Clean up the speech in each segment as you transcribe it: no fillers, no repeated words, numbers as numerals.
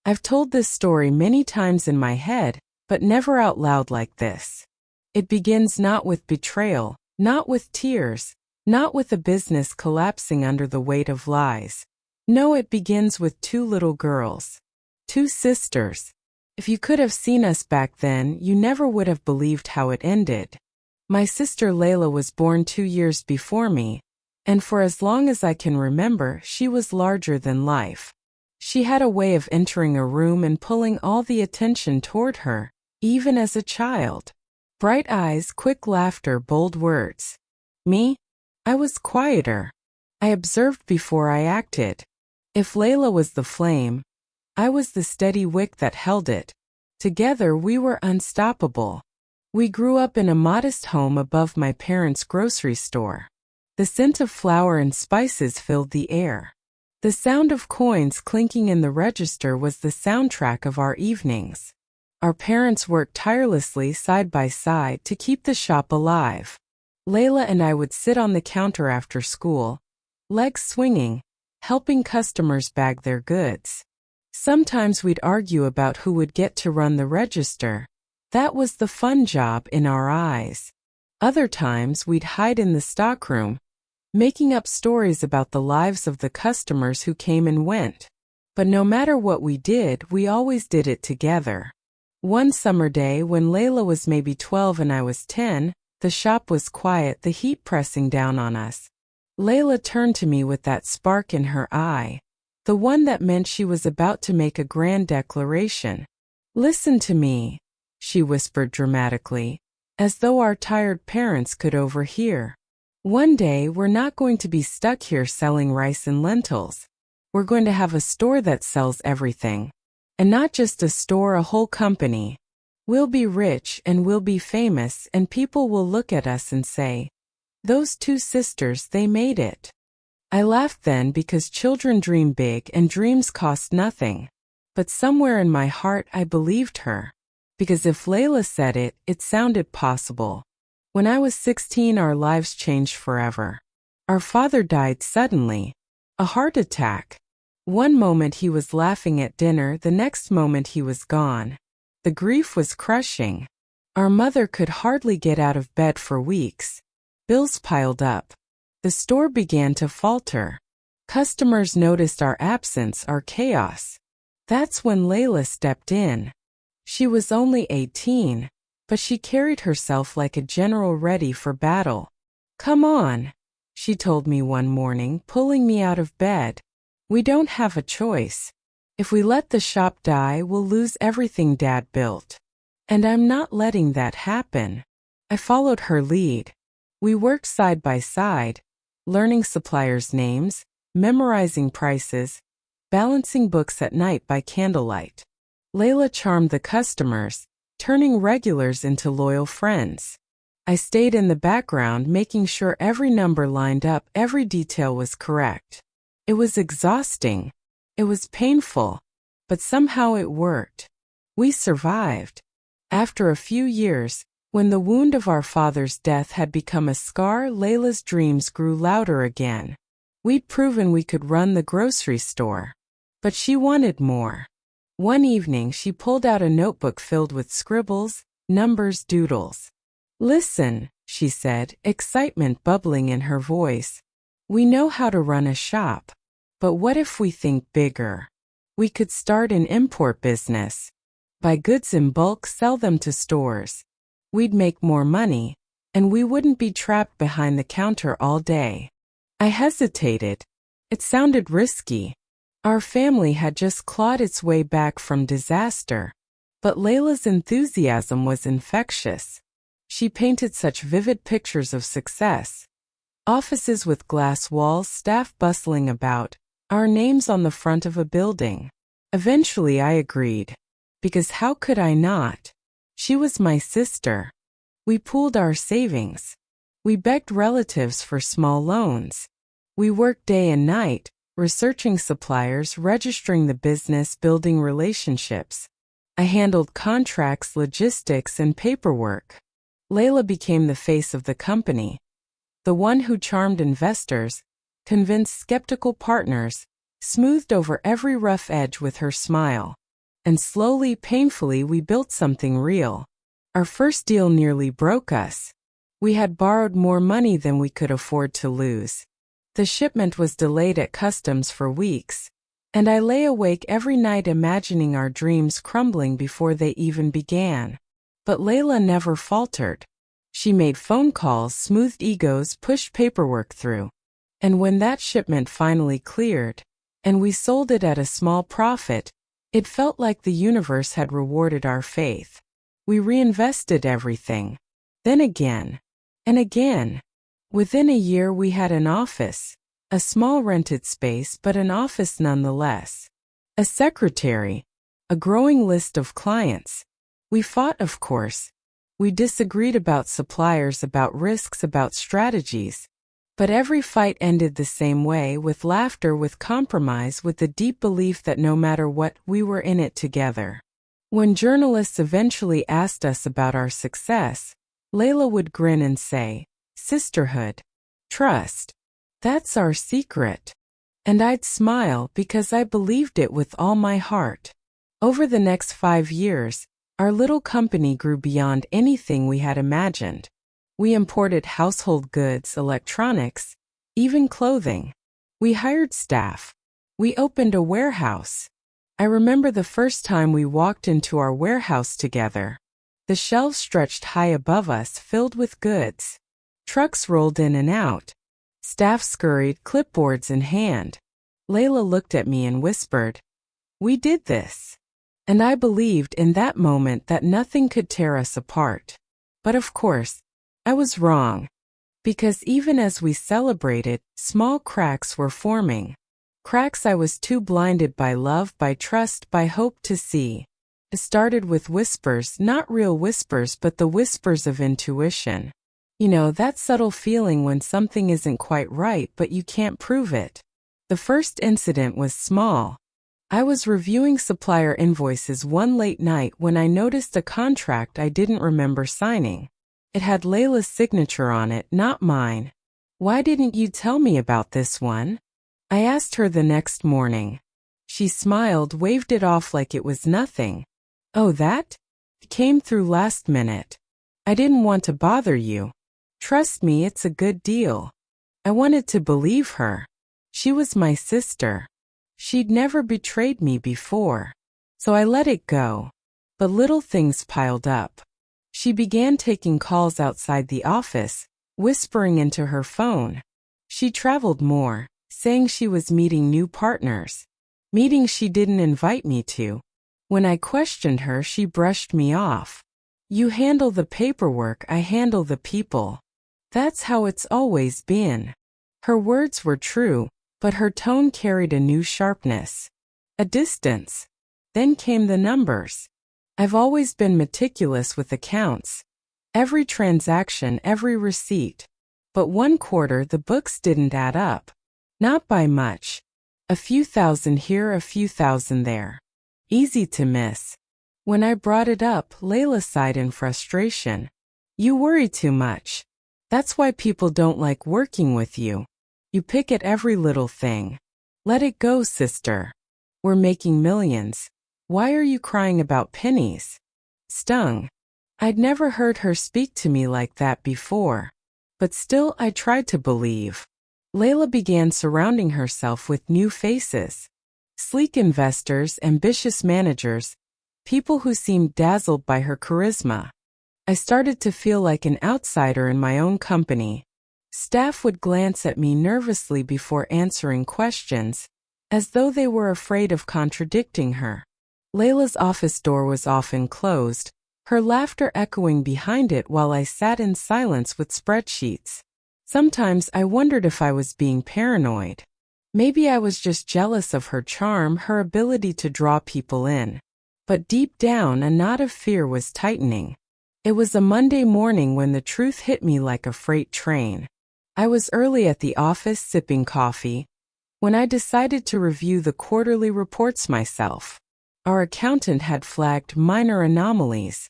I've told this story many times in my head, but never out loud like this. It begins not with betrayal, not with tears, not with a business collapsing under the weight of lies. No, it begins with two little girls. Two sisters. If you could have seen us back then, you never would have believed how it ended. My sister Layla was born 2 years before me, and for as long as I can remember, she was larger than life. She had a way of entering a room and pulling all the attention toward her, even as a child. Bright eyes, quick laughter, bold words. Me? I was quieter. I observed before I acted. If Layla was the flame, I was the steady wick that held it. Together we were unstoppable. We grew up in a modest home above my parents' grocery store. The scent of flour and spices filled the air. The sound of coins clinking in the register was the soundtrack of our evenings. Our parents worked tirelessly side by side to keep the shop alive. Layla and I would sit on the counter after school, legs swinging, helping customers bag their goods. Sometimes we'd argue about who would get to run the register. That was the fun job in our eyes. Other times we'd hide in the stockroom, making up stories about the lives of the customers who came and went. But no matter what we did, we always did it together. One summer day when Layla was maybe 12 and I was 10, the shop was quiet, the heat pressing down on us. Layla turned to me with that spark in her eye, the one that meant she was about to make a grand declaration. "Listen to me," she whispered dramatically, as though our tired parents could overhear. "One day we're not going to be stuck here selling rice and lentils. We're going to have a store that sells everything. And not just a store, a whole company. We'll be rich and we'll be famous, and people will look at us and say, 'Those two sisters, they made it.'" I laughed then because children dream big and dreams cost nothing. But somewhere in my heart I believed her. Because if Layla said it, it sounded possible. When I was 16, our lives changed forever. Our father died suddenly. A heart attack. One moment he was laughing at dinner, the next moment he was gone. The grief was crushing. Our mother could hardly get out of bed for weeks. Bills piled up. The store began to falter. Customers noticed our absence, our chaos. That's when Layla stepped in. She was only 18, but she carried herself like a general ready for battle. "Come on," she told me one morning, pulling me out of bed. "We don't have a choice. If we let the shop die, we'll lose everything Dad built. And I'm not letting that happen." I followed her lead. We worked side by side, learning suppliers' names, memorizing prices, balancing books at night by candlelight. Layla charmed the customers, turning regulars into loyal friends. I stayed in the background, making sure every number lined up, every detail was correct. It was exhausting. It was painful. But somehow it worked. We survived. After a few years, when the wound of our father's death had become a scar, Layla's dreams grew louder again. We'd proven we could run the grocery store. But she wanted more. One evening she pulled out a notebook filled with scribbles, numbers, doodles. "Listen," she said, excitement bubbling in her voice. "We know how to run a shop. But what if we think bigger? We could start an import business. Buy goods in bulk, sell them to stores. We'd make more money, and we wouldn't be trapped behind the counter all day." I hesitated. It sounded risky. Our family had just clawed its way back from disaster. But Layla's enthusiasm was infectious. She painted such vivid pictures of success. Offices with glass walls, staff bustling about, our names on the front of a building. Eventually I agreed. Because how could I not? She was my sister. We pooled our savings. We begged relatives for small loans. We worked day and night, researching suppliers, registering the business, building relationships. I handled contracts, logistics, and paperwork. Layla became the face of the company. The one who charmed investors, convinced skeptical partners, smoothed over every rough edge with her smile. And slowly, painfully, we built something real. Our first deal nearly broke us. We had borrowed more money than we could afford to lose. The shipment was delayed at customs for weeks, and I lay awake every night imagining our dreams crumbling before they even began. But Layla never faltered. She made phone calls, smoothed egos, pushed paperwork through. And when that shipment finally cleared, and we sold it at a small profit, it felt like the universe had rewarded our faith. We reinvested everything. Then again. And again. Within a year we had an office. A small rented space, but an office nonetheless. A secretary. A growing list of clients. We fought, of course. We disagreed about suppliers, about risks, about strategies. But every fight ended the same way, with laughter, with compromise, with the deep belief that no matter what, we were in it together. When journalists eventually asked us about our success, Layla would grin and say, "Sisterhood. Trust. That's our secret." And I'd smile because I believed it with all my heart. Over the next 5 years, our little company grew beyond anything we had imagined. We imported household goods, electronics, even clothing. We hired staff. We opened a warehouse. I remember the first time we walked into our warehouse together. The shelves stretched high above us, filled with goods. Trucks rolled in and out. Staff scurried, clipboards in hand. Layla looked at me and whispered, "We did this." And I believed in that moment that nothing could tear us apart. But of course, I was wrong. Because even as we celebrated, small cracks were forming. Cracks I was too blinded by love, by trust, by hope to see. It started with whispers, not real whispers, but the whispers of intuition. You know, that subtle feeling when something isn't quite right, but you can't prove it. The first incident was small. I was reviewing supplier invoices one late night when I noticed a contract I didn't remember signing. It had Layla's signature on it, not mine. "Why didn't you tell me about this one?" I asked her the next morning. She smiled, waved it off like it was nothing. "Oh, that? It came through last minute. I didn't want to bother you. Trust me, it's a good deal." I wanted to believe her. She was my sister. She'd never betrayed me before. So I let it go. But little things piled up. She began taking calls outside the office, whispering into her phone. She traveled more, saying she was meeting new partners. Meetings she didn't invite me to. When I questioned her, she brushed me off. "You handle the paperwork, I handle the people. That's how it's always been." Her words were true, but her tone carried a new sharpness. A distance. Then came the numbers. I've always been meticulous with accounts. Every transaction, every receipt. But one quarter the books didn't add up. Not by much. A few thousand here, a few thousand there. Easy to miss. When I brought it up, Layla sighed in frustration. "You worry too much. That's why people don't like working with you. You pick at every little thing. Let it go, sister. We're making millions. Why are you crying about pennies?" Stung. I'd never heard her speak to me like that before. But still I tried to believe. Layla began surrounding herself with new faces. Sleek investors, ambitious managers, people who seemed dazzled by her charisma. I started to feel like an outsider in my own company. Staff would glance at me nervously before answering questions, as though they were afraid of contradicting her. Layla's office door was often closed, her laughter echoing behind it while I sat in silence with spreadsheets. Sometimes I wondered if I was being paranoid. Maybe I was just jealous of her charm, her ability to draw people in. But deep down, a knot of fear was tightening. It was a Monday morning when the truth hit me like a freight train. I was early at the office sipping coffee when I decided to review the quarterly reports myself. Our accountant had flagged minor anomalies,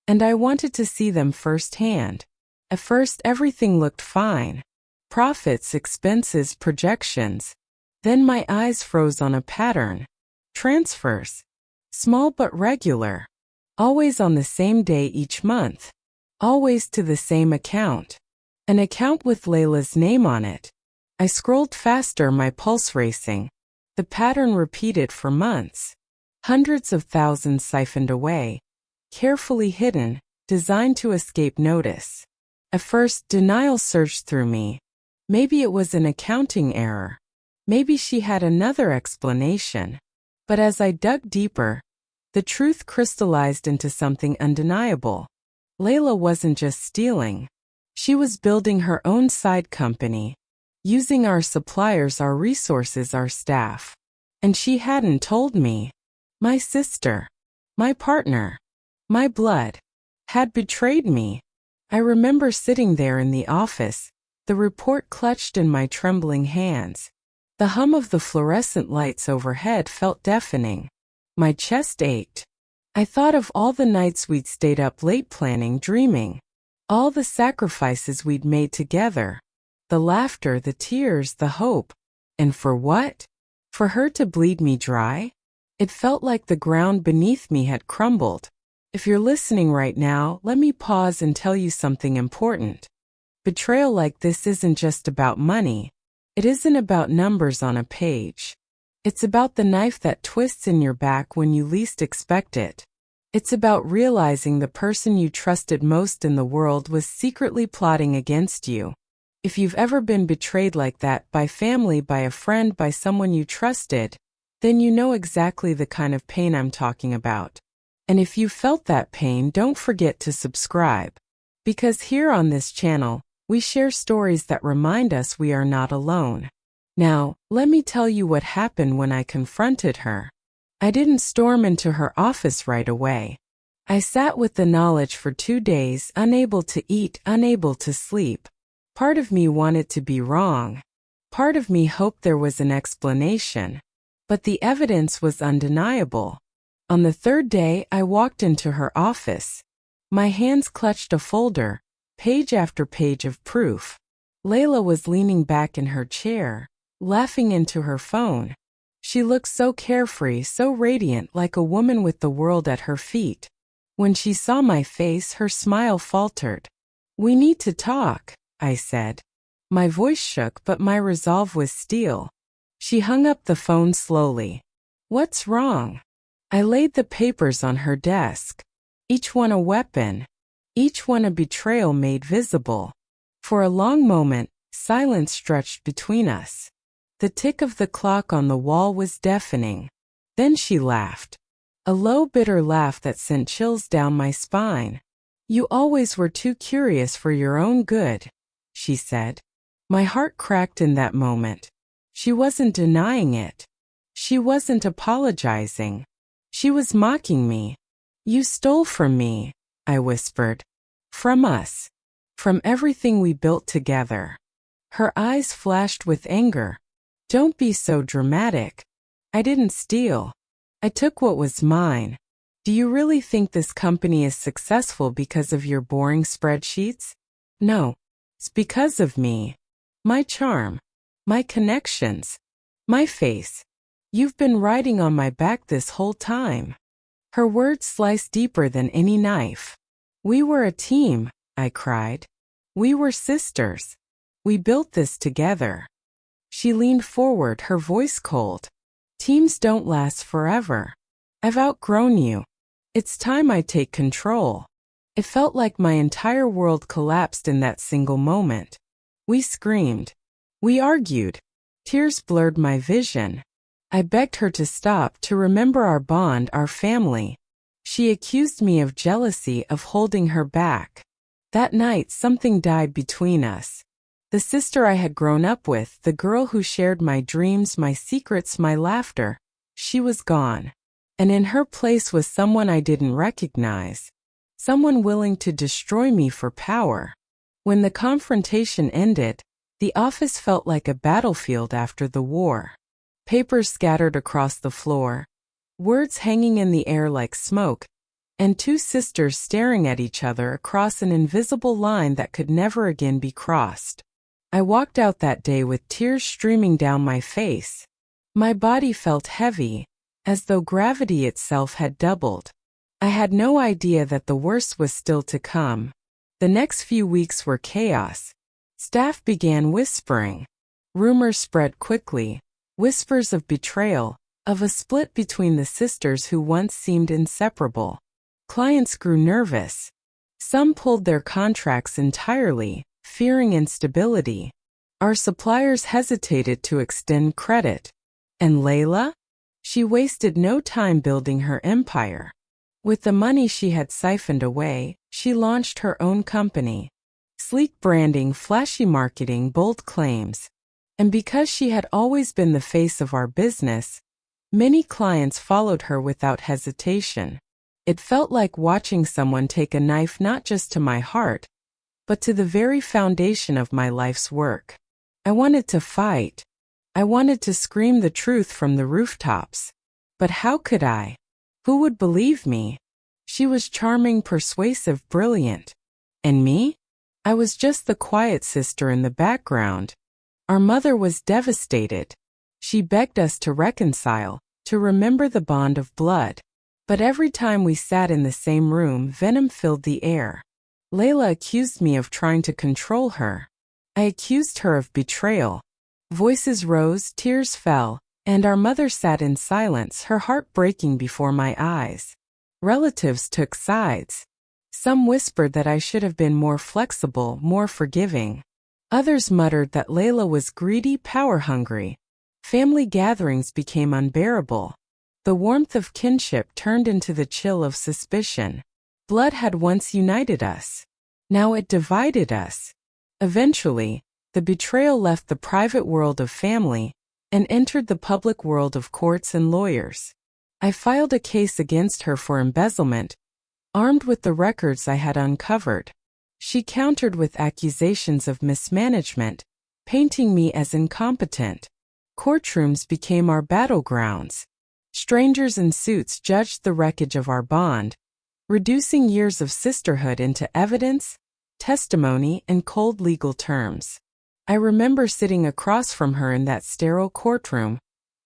and I wanted to see them firsthand. At first, everything looked fine. Profits, expenses, projections. Then my eyes froze on a pattern. Transfers. Small but regular. Always on the same day each month. Always to the same account. An account with Layla's name on it. I scrolled faster, my pulse racing. The pattern repeated for months. Hundreds of thousands siphoned away. Carefully hidden, designed to escape notice. At first, denial surged through me. Maybe it was an accounting error. Maybe she had another explanation. But as I dug deeper, the truth crystallized into something undeniable. Layla wasn't just stealing. She was building her own side company, using our suppliers, our resources, our staff. And she hadn't told me. My sister, my partner, my blood, had betrayed me. I remember sitting there in the office, the report clutched in my trembling hands. The hum of the fluorescent lights overhead felt deafening. My chest ached. I thought of all the nights we'd stayed up late planning, dreaming. All the sacrifices we'd made together. The laughter, the tears, the hope. And for what? For her to bleed me dry? It felt like the ground beneath me had crumbled. If you're listening right now, let me pause and tell you something important. Betrayal like this isn't just about money. It isn't about numbers on a page. It's about the knife that twists in your back when you least expect it. It's about realizing the person you trusted most in the world was secretly plotting against you. If you've ever been betrayed like that by family, by a friend, by someone you trusted, then you know exactly the kind of pain I'm talking about. And if you felt that pain, don't forget to subscribe. Because here on this channel, we share stories that remind us we are not alone. Now, let me tell you what happened when I confronted her. I didn't storm into her office right away. I sat with the knowledge for 2 days, unable to eat, unable to sleep. Part of me wanted to be wrong. Part of me hoped there was an explanation. But the evidence was undeniable. On the 3rd day, I walked into her office. My hands clutched a folder, page after page of proof. Layla was leaning back in her chair, laughing into her phone. She looked so carefree, so radiant, like a woman with the world at her feet. When she saw my face, her smile faltered. "We need to talk," I said. My voice shook, but my resolve was steel. She hung up the phone slowly. "What's wrong?" I laid the papers on her desk. Each one a weapon. Each one a betrayal made visible. For a long moment, silence stretched between us. The tick of the clock on the wall was deafening. Then she laughed. A low, bitter laugh that sent chills down my spine. "You always were too curious for your own good," she said. My heart cracked in that moment. She wasn't denying it. She wasn't apologizing. She was mocking me. "You stole from me," I whispered. "From us. From everything we built together." Her eyes flashed with anger. "Don't be so dramatic. I didn't steal. I took what was mine. Do you really think this company is successful because of your boring spreadsheets? No. It's because of me. My charm. My connections. My face. You've been riding on my back this whole time." Her words sliced deeper than any knife. "We were a team," I cried. "We were sisters. We built this together." She leaned forward, her voice cold. "Teams don't last forever. I've outgrown you. It's time I take control." It felt like my entire world collapsed in that single moment. We screamed. We argued. Tears blurred my vision. I begged her to stop, to remember our bond, our family. She accused me of jealousy, of holding her back. That night, something died between us. The sister I had grown up with, the girl who shared my dreams, my secrets, my laughter, she was gone. And in her place was someone I didn't recognize. Someone willing to destroy me for power. When the confrontation ended, the office felt like a battlefield after the war. Papers scattered across the floor, words hanging in the air like smoke, and 2 sisters staring at each other across an invisible line that could never again be crossed. I walked out that day with tears streaming down my face. My body felt heavy, as though gravity itself had doubled. I had no idea that the worst was still to come. The next few weeks were chaos. Staff began whispering. Rumors spread quickly, whispers of betrayal, of a split between the sisters who once seemed inseparable. Clients grew nervous. Some pulled their contracts entirely, fearing instability. Our suppliers hesitated to extend credit. And Layla? She wasted no time building her empire. With the money she had siphoned away, she launched her own company. Sleek branding, flashy marketing, bold claims. And because she had always been the face of our business, many clients followed her without hesitation. It felt like watching someone take a knife not just to my heart, but to the very foundation of my life's work. I wanted to fight. I wanted to scream the truth from the rooftops. But how could I? Who would believe me? She was charming, persuasive, brilliant. And me? I was just the quiet sister in the background. Our mother was devastated. She begged us to reconcile, to remember the bond of blood. But every time we sat in the same room, venom filled the air. Layla accused me of trying to control her. I accused her of betrayal. Voices rose, tears fell, and our mother sat in silence, her heart breaking before my eyes. Relatives took sides. Some whispered that I should have been more flexible, more forgiving. Others muttered that Layla was greedy, power-hungry. Family gatherings became unbearable. The warmth of kinship turned into the chill of suspicion. Blood had once united us. Now it divided us. Eventually, the betrayal left the private world of family and entered the public world of courts and lawyers. I filed a case against her for embezzlement, armed with the records I had uncovered. She countered with accusations of mismanagement, painting me as incompetent. Courtrooms became our battlegrounds. Strangers in suits judged the wreckage of our bond, reducing years of sisterhood into evidence, testimony, and cold legal terms. I remember sitting across from her in that sterile courtroom,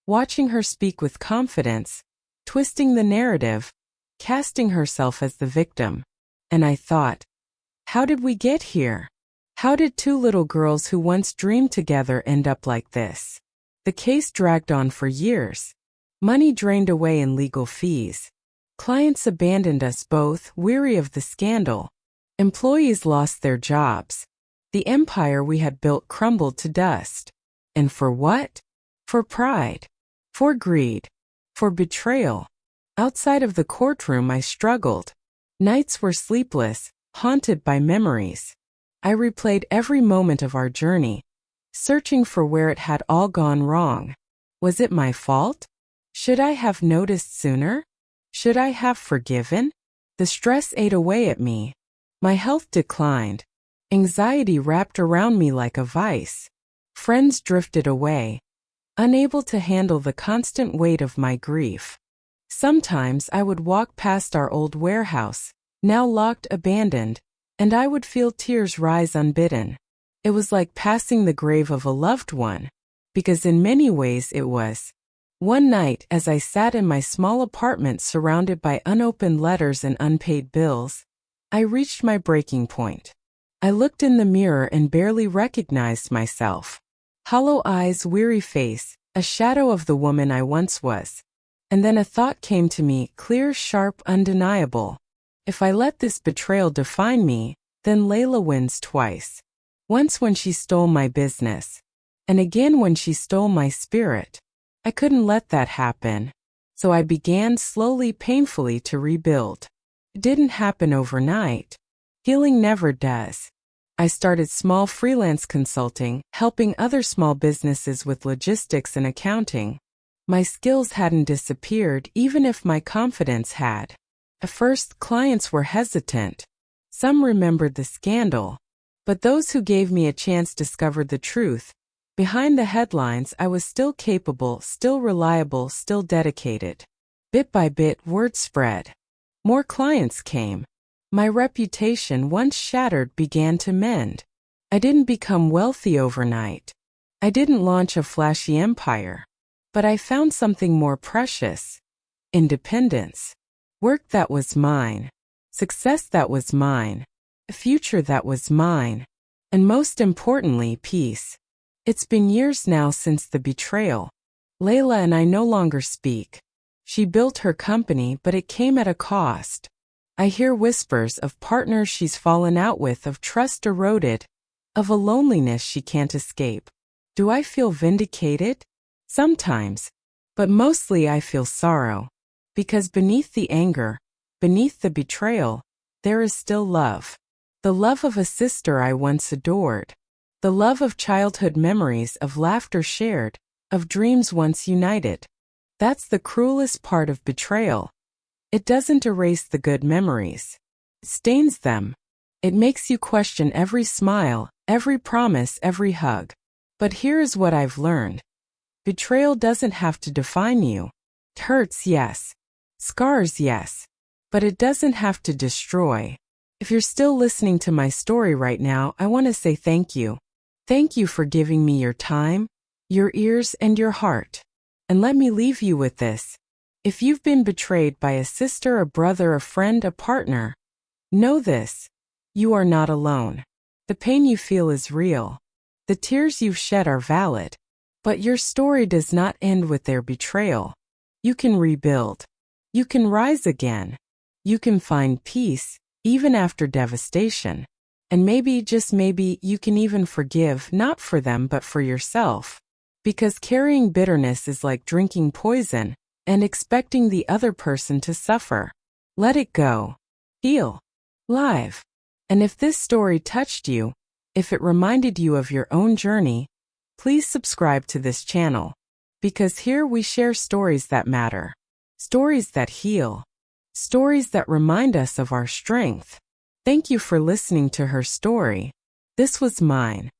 watching her speak with confidence, twisting the narrative, casting herself as the victim. And I thought, how did we get here? How did two little girls who once dreamed together end up like this? The case dragged on for years. Money drained away in legal fees. Clients abandoned us both, weary of the scandal. Employees lost their jobs. The empire we had built crumbled to dust. And for what? For pride. For greed. For betrayal. Outside of the courtroom I struggled. Nights were sleepless, haunted by memories. I replayed every moment of our journey, searching for where it had all gone wrong. Was it my fault? Should I have noticed sooner? Should I have forgiven? The stress ate away at me. My health declined. Anxiety wrapped around me like a vice. Friends drifted away, unable to handle the constant weight of my grief. Sometimes I would walk past our old warehouse, now locked, abandoned, and I would feel tears rise unbidden. It was like passing the grave of a loved one, because in many ways it was. One night, as I sat in my small apartment surrounded by unopened letters and unpaid bills, I reached my breaking point. I looked in the mirror and barely recognized myself. Hollow eyes, weary face, a shadow of the woman I once was. And then a thought came to me, clear, sharp, undeniable. If I let this betrayal define me, then Layla wins twice. Once when she stole my business, and again when she stole my spirit. I couldn't let that happen. So I began slowly, painfully to rebuild. It didn't happen overnight. Healing never does. I started small freelance consulting, helping other small businesses with logistics and accounting. My skills hadn't disappeared, even if my confidence had. At first, clients were hesitant. Some remembered the scandal. But those who gave me a chance discovered the truth. Behind the headlines, I was still capable, still reliable, still dedicated. Bit by bit, word spread. More clients came. My reputation, once shattered, began to mend. I didn't become wealthy overnight. I didn't launch a flashy empire. But I found something more precious, independence, work that was mine, success that was mine, a future that was mine, and most importantly, peace. It's been years now since the betrayal. Layla and I no longer speak. She built her company, but it came at a cost. I hear whispers of partners she's fallen out with, of trust eroded, of a loneliness she can't escape. Do I feel vindicated? Sometimes. But mostly I feel sorrow. Because beneath the anger, beneath the betrayal, there is still love. The love of a sister I once adored. The love of childhood memories, of laughter shared, of dreams once united. That's the cruelest part of betrayal. It doesn't erase the good memories. It stains them. It makes you question every smile, every promise, every hug. But here's what I've learned. Betrayal doesn't have to define you. It hurts, yes. Scars, yes. But it doesn't have to destroy. If you're still listening to my story right now, I want to say thank you. Thank you for giving me your time, your ears, and your heart. And let me leave you with this. If you've been betrayed by a sister, a brother, a friend, a partner, know this. You are not alone. The pain you feel is real. The tears you've shed are valid. But your story does not end with their betrayal. You can rebuild. You can rise again. You can find peace, even after devastation. And maybe, just maybe, you can even forgive, not for them but for yourself. Because carrying bitterness is like drinking poison and expecting the other person to suffer. Let it go. Heal. Live. And if this story touched you, if it reminded you of your own journey, please subscribe to this channel. Because here we share stories that matter. Stories that heal. Stories that remind us of our strength. Thank you for listening to her story. This was mine.